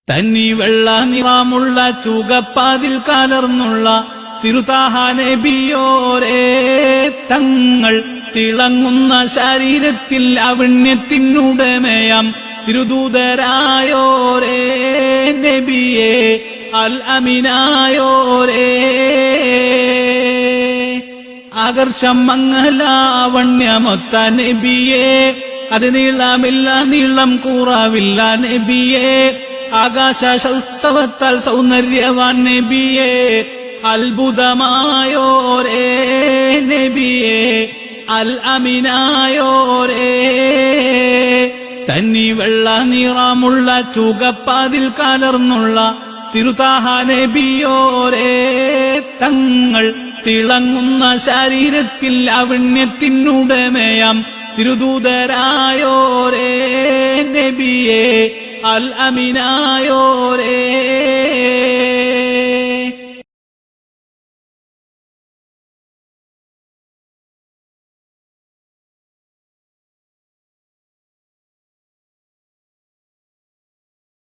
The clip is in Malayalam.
തന്നി വെള്ള നിറമുള്ള ചുകപ്പാതിൽ കലർന്നുള്ള തിരുതാഹ നബിയോരേ തങ്ങൾ തിളങ്ങുന്ന ശരീരത്തിൽ അവണ്യത്തിനുടമയാം തിരുദൂതരായോരേ നബിയേ അൽ അമിനായോരേ ആകർഷം മംഗലാവണ്യമൊത്ത നബിയേ അത് നീളമില്ല നീളം കൂറാവില്ല നബിയേ ആകാശസ്തവത്താൽ സൗന്ദര്യവാൻ നബിയേ അത്ഭുതമായോരേ നബിയേ അൽ അമിനായോരേ തന്നി വെള്ള നിറമുള്ള ചുകപ്പാതിൽ കലർന്നുള്ള തിരുതാഹ നബിയോരേ തങ്ങൾ തിളങ്ങുന്ന ശരീരത്തിൽ അവണ്യത്തിനുടമയാം തിരുദൂതരായോരേ നബിയേ അൽ അമിനായോരേ